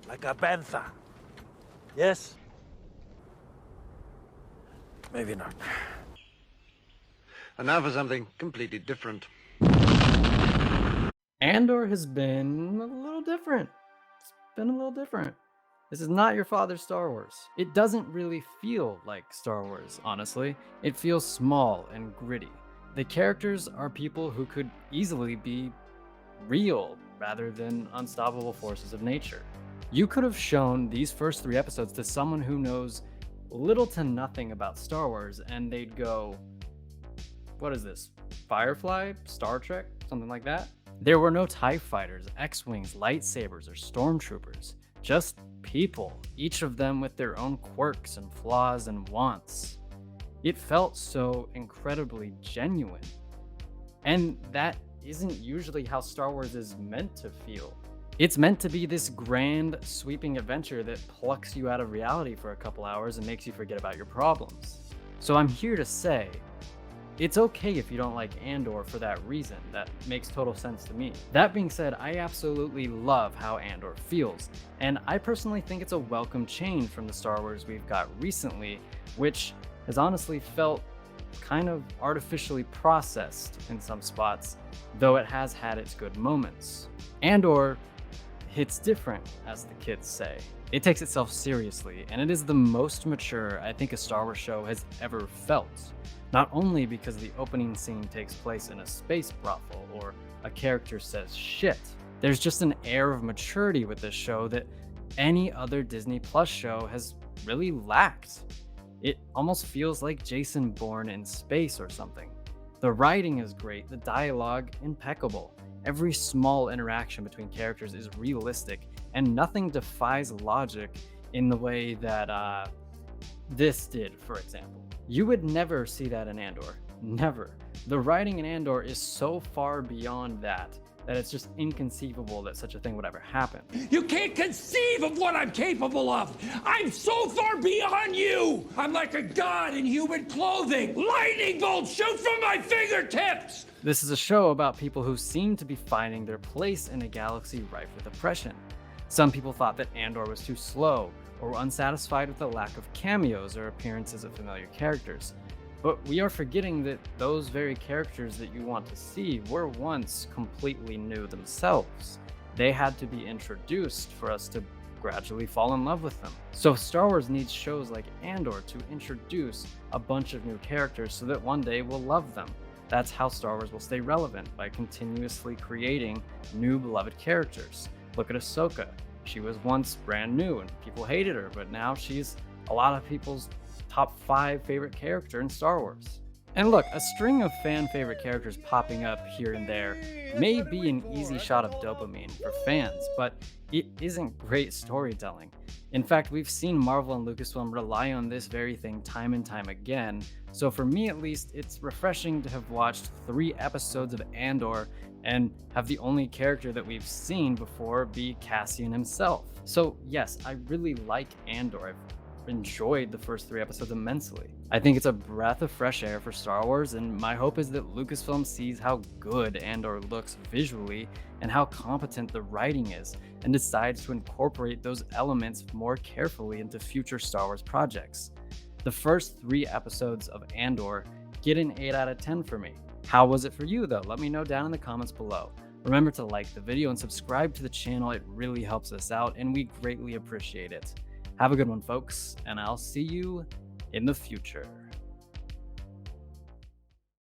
Like a panther. Yes? Maybe not. And now for something completely different. Andor has been a little different. It's been a little different. This is not your father's Star Wars. It doesn't really feel like Star Wars, honestly. It feels small and gritty. The characters are people who could easily be real rather than unstoppable forces of nature. You could have shown these first 3 episodes to someone who knows little to nothing about Star Wars, and they'd go, what is this? Firefly? Star Trek? Something like that? There were no TIE fighters, X-Wings, lightsabers, or stormtroopers. Just people, each of them with their own quirks and flaws and wants. It felt so incredibly genuine. And that isn't usually how Star Wars is meant to feel. It's meant to be this grand, sweeping adventure that plucks you out of reality for a couple hours and makes you forget about your problems. So I'm here to say, it's okay if you don't like Andor for that reason. That makes total sense to me. That being said, I absolutely love how Andor feels, and I personally think it's a welcome change from the Star Wars we've got recently, which has honestly felt kind of artificially processed in some spots, though it has had its good moments. Andor hits different, as the kids say. It takes itself seriously, and it is the most mature I think a Star Wars show has ever felt. Not only because the opening scene takes place in a space brothel or a character says shit. There's just an air of maturity with this show that any other Disney Plus show has really lacked. It almost feels like Jason Bourne in space or something. The writing is great, the dialogue impeccable. Every small interaction between characters is realistic, and nothing defies logic in the way that this did, for example. You would never see that in Andor. Never. The writing in Andor is so far beyond that it's just inconceivable that such a thing would ever happen. You can't conceive of what I'm capable of! I'm so far beyond you! I'm like a god in human clothing! Lightning bolts shoot from my fingertips! This is a show about people who seem to be finding their place in a galaxy rife with oppression. Some people thought that Andor was too slow, or were unsatisfied with the lack of cameos or appearances of familiar characters. But we are forgetting that those very characters that you want to see were once completely new themselves. They had to be introduced for us to gradually fall in love with them. So Star Wars needs shows like Andor to introduce a bunch of new characters so that one day we'll love them. That's how Star Wars will stay relevant, by continuously creating new beloved characters. Look at Ahsoka. She was once brand new and people hated her, but now she's a lot of people's top 5 favorite character in Star Wars. And look, a string of fan favorite characters popping up here and there may be an easy shot of dopamine for fans, but it isn't great storytelling. In fact, we've seen Marvel and Lucasfilm rely on this very thing time and time again, so for me at least, it's refreshing to have watched 3 episodes of Andor and have the only character that we've seen before be Cassian himself. So yes, I really like Andor. I've enjoyed the first 3 episodes immensely. I think it's a breath of fresh air for Star Wars, and my hope is that Lucasfilm sees how good Andor looks visually and how competent the writing is, and decides to incorporate those elements more carefully into future Star Wars projects. The first 3 episodes of Andor get an 8 out of 10 for me. How was it for you though? Let me know down in the comments below. Remember to like the video and subscribe to the channel. It really helps us out and we greatly appreciate it. Have a good one, folks, and I'll see you in the future.